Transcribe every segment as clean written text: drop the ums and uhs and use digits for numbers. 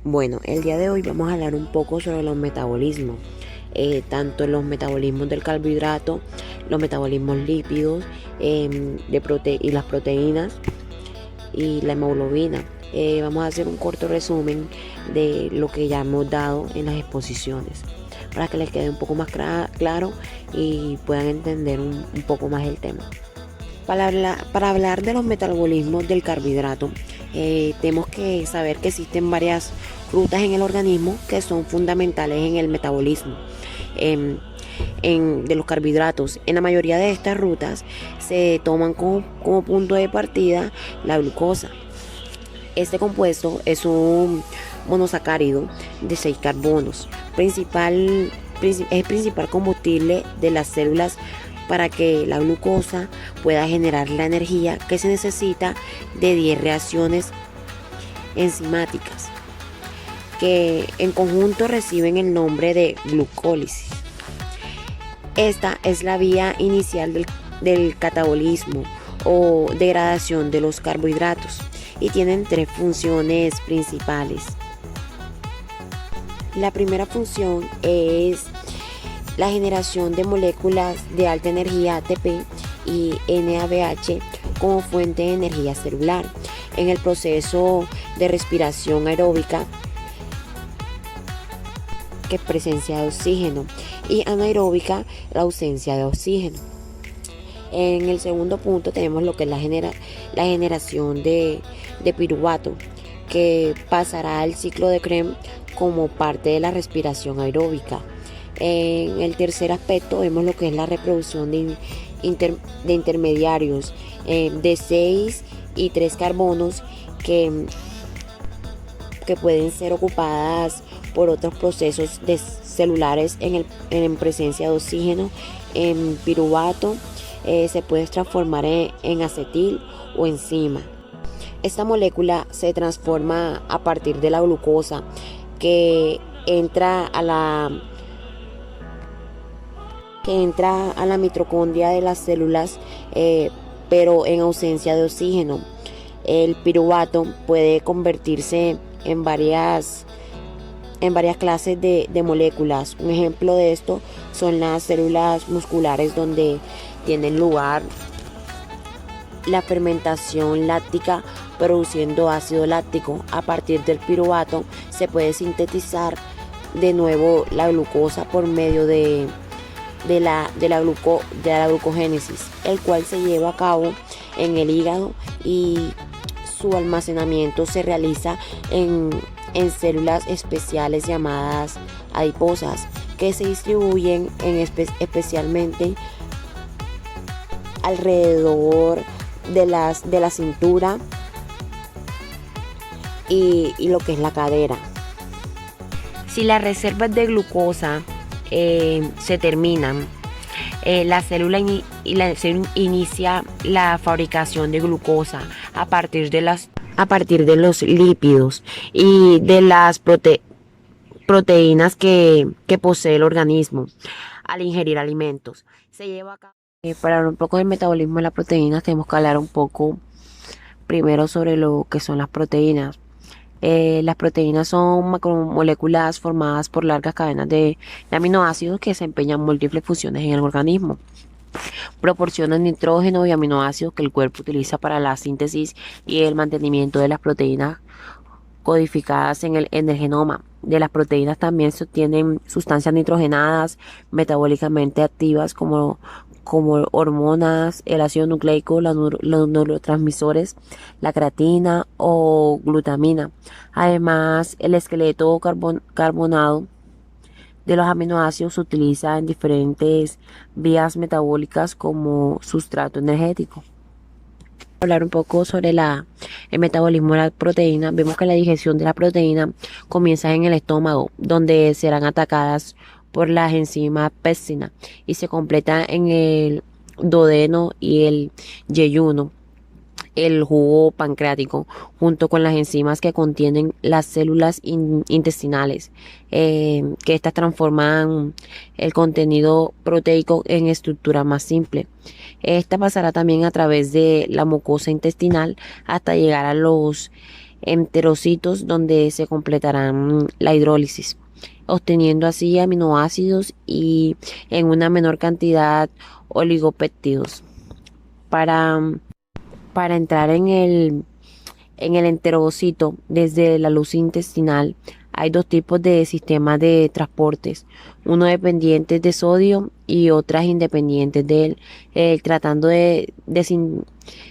Bueno, el día de hoy vamos a hablar un poco sobre los metabolismos, tanto los metabolismos del carbohidrato, los metabolismos lípidos y las proteínas y la hemoglobina. Vamos a hacer un corto resumen de lo que ya hemos dado en las exposiciones para que les quede un poco más claro y puedan entender un poco más el tema. Para hablar de los metabolismos del carbohidrato, tenemos que saber que existen varias rutas en el organismo que son fundamentales en el metabolismo de los carbohidratos. En la mayoría de estas rutas se toman como punto de partida la glucosa. Este compuesto es un monosacárido de 6 carbonos, es el principal combustible de las células para que la glucosa pueda generar la energía que se necesita de 10 reacciones enzimáticas que en conjunto reciben el nombre de glucólisis. Esta es la vía inicial del catabolismo o degradación de los carbohidratos y tienen 3 funciones principales. La primera función es la generación de moléculas de alta energía ATP y NADH como fuente de energía celular en el proceso de respiración aeróbica, que es presencia de oxígeno, y anaeróbica, la ausencia de oxígeno. En el segundo punto tenemos lo que es la generación de piruvato, que pasará al ciclo de Krebs como parte de la respiración aeróbica. En el tercer aspecto vemos lo que es la reproducción de intermediarios de 6 y 3 carbonos que pueden ser ocupadas por otros procesos celulares en presencia de oxígeno. En piruvato se puede transformar en acetil o enzima. Esta molécula se transforma a partir de la glucosa que entra a la mitocondria de las células, pero en ausencia de oxígeno. El piruvato puede convertirse en varias clases de moléculas. Un ejemplo de esto son las células musculares, donde tienen lugar la fermentación láctica produciendo ácido láctico. A partir del piruvato se puede sintetizar de nuevo la glucosa por medio de la glucogénesis, el cual se lleva a cabo en el hígado, y su almacenamiento se realiza en células especiales llamadas adiposas, que se distribuyen especialmente alrededor de la cintura y lo que es la cadera. Si las reservas de glucosa se terminan, la célula inicia la fabricación de glucosa a partir de los lípidos y de las proteínas que posee el organismo al ingerir alimentos. Se lleva a cabo. Para hablar un poco del metabolismo de las proteínas, tenemos que hablar un poco primero sobre lo que son las proteínas. Las proteínas son macromoléculas formadas por largas cadenas de aminoácidos que desempeñan múltiples funciones en el organismo. Proporcionan nitrógeno y aminoácidos que el cuerpo utiliza para la síntesis y el mantenimiento de las proteínas codificadas en el genoma. De las proteínas también se obtienen sustancias nitrogenadas metabólicamente activas como hormonas, el ácido nucleico, los neurotransmisores, la creatina o glutamina. Además, el esqueleto carbonado de los aminoácidos se utiliza en diferentes vías metabólicas como sustrato energético. Hablar un poco sobre el metabolismo de la proteína. Vemos que la digestión de la proteína comienza en el estómago, donde serán atacadas por las enzimas pepsina, y se completa en el duodeno y el yeyuno, el jugo pancreático, junto con las enzimas que contienen las células intestinales, que estas transforman el contenido proteico en estructura más simple. Esta pasará también a través de la mucosa intestinal hasta llegar a los enterocitos donde se completarán la hidrólisis, obteniendo así aminoácidos y en una menor cantidad oligopéptidos. Para, para entrar en el enterocito desde la luz intestinal hay dos tipos de sistemas de transportes, uno dependientes de sodio y otras independientes de él, tratando de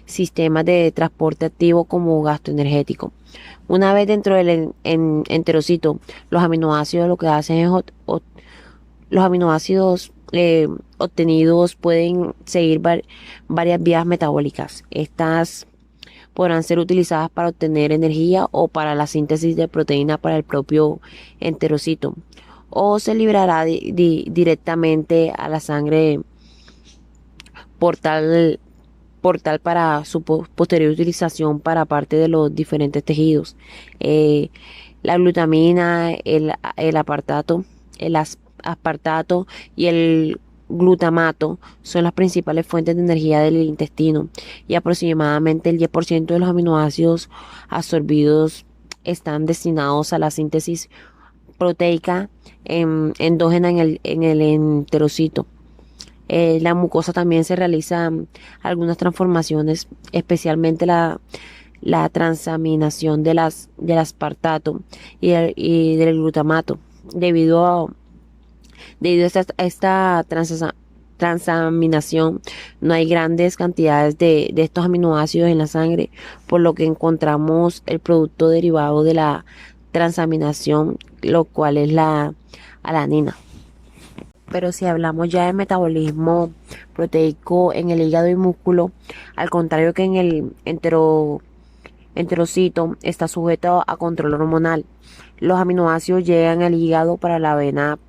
sistemas de transporte activo como gasto energético. Una vez dentro del enterocito, los aminoácidos lo que hacen es los aminoácidos obtenidos pueden seguir varias vías metabólicas. Estas podrán ser utilizadas para obtener energía o para la síntesis de proteína para el propio enterocito, o se librará directamente a la sangre portal portal para su posterior utilización para parte de los diferentes tejidos. Eh, la glutamina, el aspartato y el glutamato son las principales fuentes de energía del intestino, y aproximadamente el 10% de los aminoácidos absorbidos están destinados a la síntesis proteica endógena en el enterocito. La mucosa también se realiza algunas transformaciones, especialmente la transaminación del aspartato y del glutamato. Debido a esta transaminación, no hay grandes cantidades de estos aminoácidos en la sangre, por lo que encontramos el producto derivado de la transaminación, lo cual es la alanina. Pero si hablamos ya de metabolismo proteico en el hígado y músculo, al contrario que en el enterocito, está sujeto a control hormonal. Los aminoácidos llegan al hígado por la vena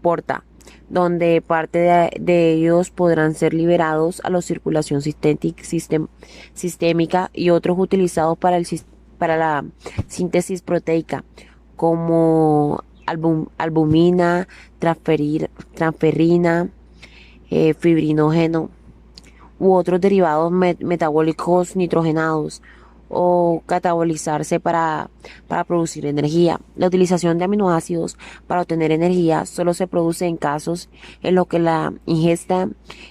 porta, donde parte de ellos podrán ser liberados a la circulación sistémica y otros utilizados para la síntesis proteica, como albumina, transferrina, fibrinógeno u otros derivados metabólicos nitrogenados, o catabolizarse para producir energía. La utilización de aminoácidos para obtener energía solo se produce en casos en los que la ingesta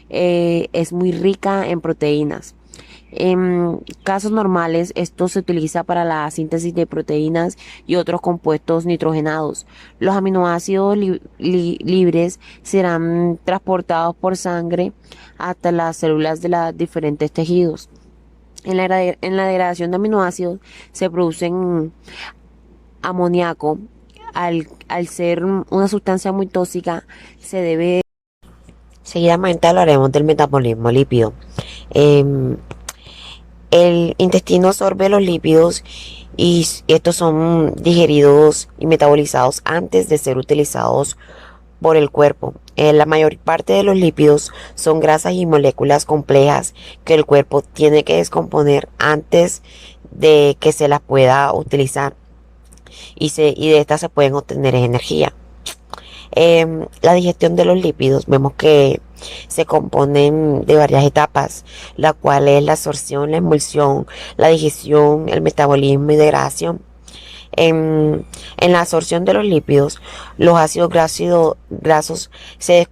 es muy rica en proteínas. En casos normales, esto se utiliza para la síntesis de proteínas y otros compuestos nitrogenados. Los aminoácidos libres serán transportados por sangre hasta las células de los diferentes tejidos. En la degradación de aminoácidos se producen amoníaco. Al ser una sustancia muy tóxica, se debe... Seguidamente hablaremos del metabolismo lípido. El intestino absorbe los lípidos y estos son digeridos y metabolizados antes de ser utilizados por el cuerpo. La mayor parte de los lípidos son grasas y moléculas complejas que el cuerpo tiene que descomponer antes de que se las pueda utilizar, y de estas se pueden obtener energía. La digestión de los lípidos vemos que se componen de varias etapas, la cual es la absorción, la emulsión, la digestión, el metabolismo y degradación. En la absorción de los lípidos, los ácidos grasos de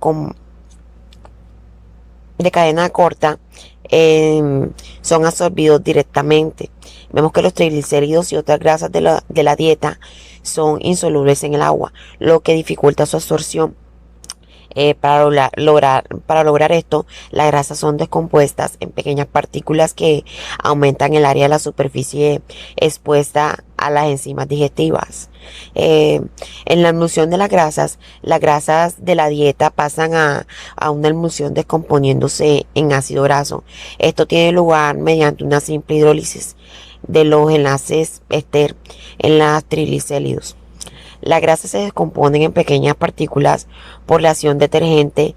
cadena corta son absorbidos directamente. Vemos que los triglicéridos y otras grasas de la dieta son insolubles en el agua, lo que dificulta su absorción. Para lograr esto, las grasas son descompuestas en pequeñas partículas que aumentan el área de la superficie expuesta a las enzimas digestivas. En la emulsión de las grasas de la dieta pasan a una emulsión descomponiéndose en ácido graso. Esto tiene lugar mediante una simple hidrólisis de los enlaces éster en las triglicéridos. Las grasas se descomponen en pequeñas partículas por la acción detergente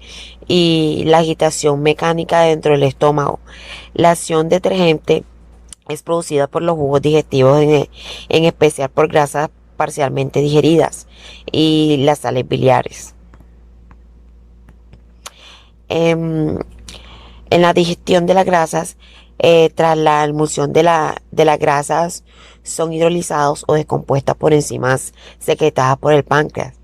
y la agitación mecánica dentro del estómago. La acción detergente es producida por los jugos digestivos, en especial por grasas parcialmente digeridas y las sales biliares. En la digestión de las grasas, Tras la emulsión de las grasas, son hidrolizados o descompuestas por enzimas secretadas por el páncreas.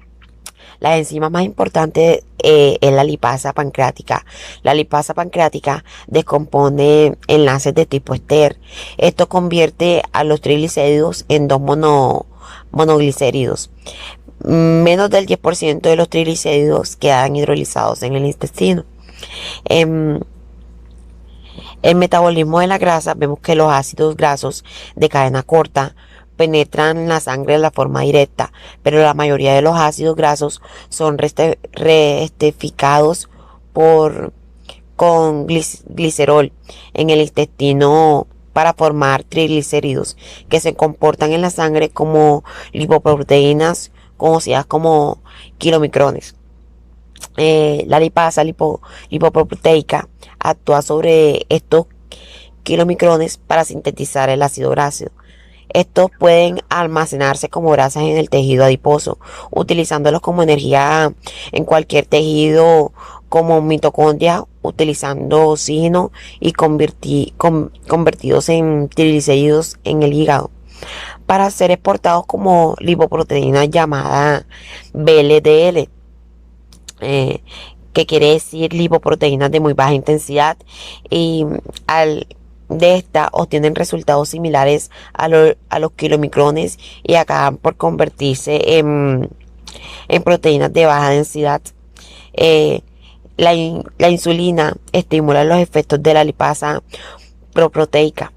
La enzima más importante es la lipasa pancreática. La lipasa pancreática descompone enlaces de tipo ester. Esto convierte a los triglicéridos en dos monoglicéridos. Menos del 10% de los triglicéridos quedan hidrolizados en el intestino. En el metabolismo de la grasa vemos que los ácidos grasos de cadena corta penetran la sangre de la forma directa, pero la mayoría de los ácidos grasos son rectificados por con glicerol en el intestino para formar triglicéridos que se comportan en la sangre como lipoproteínas conocidas como kilomicrones. La lipasa lipoproteica actúa sobre estos kilomicrones para sintetizar el ácido graso. Estos pueden almacenarse como grasas en el tejido adiposo, utilizándolos como energía en cualquier tejido como mitocondria, utilizando oxígeno y convertidos en triglicéridos en el hígado para ser exportados como lipoproteínas llamada VLDL, eh, que quiere decir lipoproteínas de muy baja intensidad, y al de esta obtienen resultados similares a los kilomicrones y acaban por convertirse en proteínas de baja densidad. Eh, la insulina estimula los efectos de la lipasa proproteica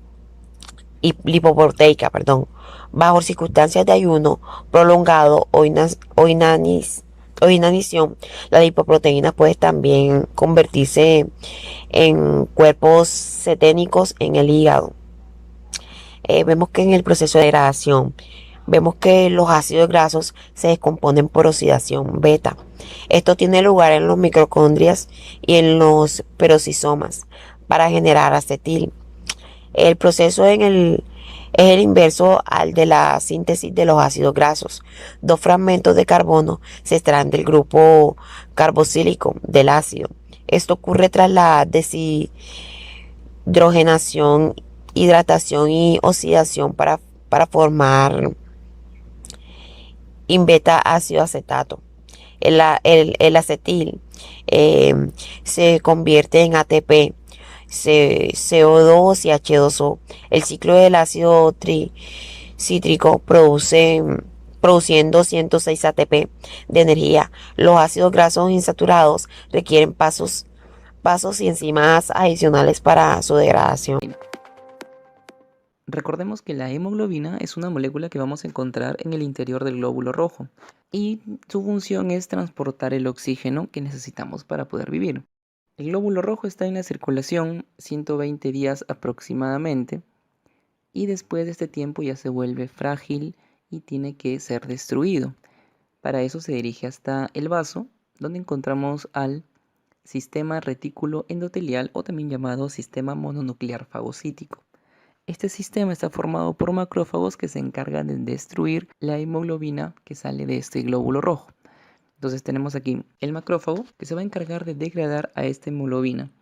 y lipoproteica, perdón, bajo circunstancias de ayuno prolongado o inanición. La lipoproteína puede también convertirse en cuerpos cetónicos en el hígado. Vemos que en el proceso de degradación, vemos que los ácidos grasos se descomponen por oxidación beta. Esto tiene lugar en los mitocondrias y en los peroxisomas para generar acetil. El proceso es el inverso al de la síntesis de los ácidos grasos. Dos fragmentos de carbono se extraen del grupo carboxílico del ácido. Esto ocurre tras la deshidrogenación, hidratación y oxidación para formar beta ácido acetato. El acetil se convierte en ATP, CO2 y H2O. El ciclo del ácido cítrico produciendo 106 ATP de energía. Los ácidos grasos insaturados requieren pasos y enzimas adicionales para su degradación. Recordemos que la hemoglobina es una molécula que vamos a encontrar en el interior del glóbulo rojo y su función es transportar el oxígeno que necesitamos para poder vivir. El glóbulo rojo está en la circulación 120 días aproximadamente y después de este tiempo ya se vuelve frágil y tiene que ser destruido. Para eso se dirige hasta el vaso, donde encontramos al sistema retículo endotelial o también llamado sistema mononuclear fagocítico. Este sistema está formado por macrófagos que se encargan de destruir la hemoglobina que sale de este glóbulo rojo. Entonces tenemos aquí el macrófago que se va a encargar de degradar a esta hemoglobina.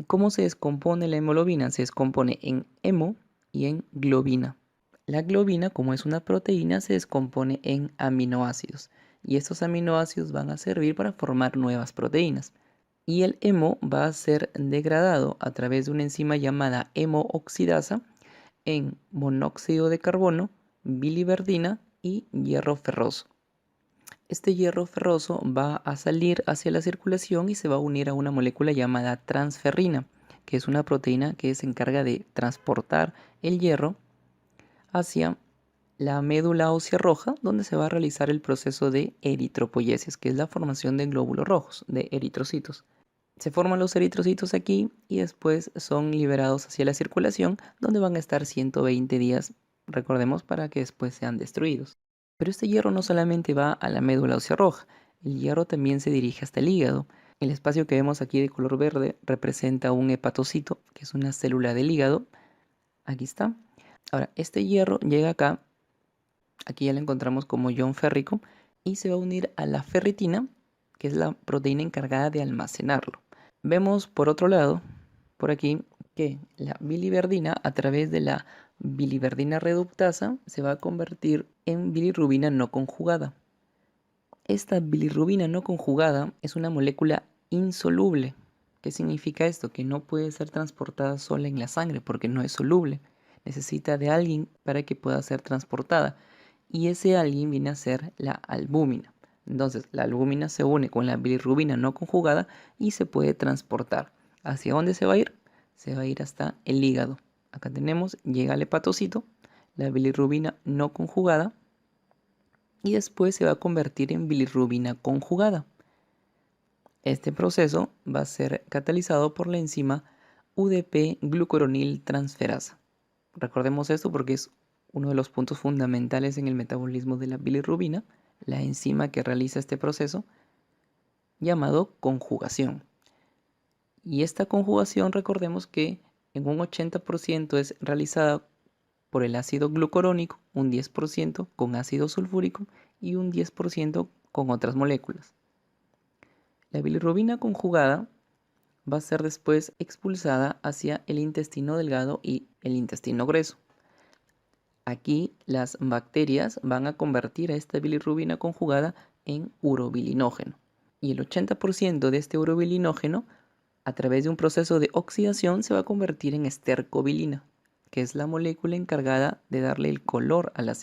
¿Cómo se descompone la hemoglobina? Se descompone en hemo y en globina. La globina, como es una proteína, se descompone en aminoácidos y estos aminoácidos van a servir para formar nuevas proteínas. Y el hemo va a ser degradado a través de una enzima llamada hemooxidasa en monóxido de carbono, biliverdina y hierro ferroso. Este hierro ferroso va a salir hacia la circulación y se va a unir a una molécula llamada transferrina, que es una proteína que se encarga de transportar el hierro hacia la médula ósea roja, donde se va a realizar el proceso de eritropoyesis, que es la formación de glóbulos rojos, de eritrocitos. Se forman los eritrocitos aquí y después son liberados hacia la circulación, donde van a estar 120 días, recordemos, para que después sean destruidos. Pero este hierro no solamente va a la médula ósea roja, el hierro también se dirige hasta el hígado. El espacio que vemos aquí de color verde representa un hepatocito, que es una célula del hígado. Aquí está. Ahora, este hierro llega acá, aquí ya lo encontramos como ion férrico, y se va a unir a la ferritina, que es la proteína encargada de almacenarlo. Vemos por otro lado, por aquí, que la biliverdina, a través de la biliverdina reductasa, se va a convertir en bilirrubina no conjugada. Esta bilirrubina no conjugada es una molécula insoluble. ¿Qué significa esto? Que no puede ser transportada sola en la sangre porque no es soluble. Necesita de alguien para que pueda ser transportada. Y ese alguien viene a ser la albúmina. Entonces, la albúmina se une con la bilirrubina no conjugada y se puede transportar. ¿Hacia dónde se va a ir? Se va a ir hasta el hígado. Acá tenemos, llega al hepatocito, la bilirrubina no conjugada, y después se va a convertir en bilirrubina conjugada. Este proceso va a ser catalizado por la enzima UDP-glucuroniltransferasa. Recordemos esto porque es uno de los puntos fundamentales en el metabolismo de la bilirrubina, la enzima que realiza este proceso llamado conjugación. Y esta conjugación, recordemos que en un 80% es realizada por el ácido glucurónico, un 10% con ácido sulfúrico y un 10% con otras moléculas. La bilirrubina conjugada va a ser después expulsada hacia el intestino delgado y el intestino grueso. Aquí las bacterias van a convertir a esta bilirrubina conjugada en urobilinógeno. Y el 80% de este urobilinógeno, a través de un proceso de oxidación, se va a convertir en estercobilina, que es la molécula encargada de darle el color a la célula.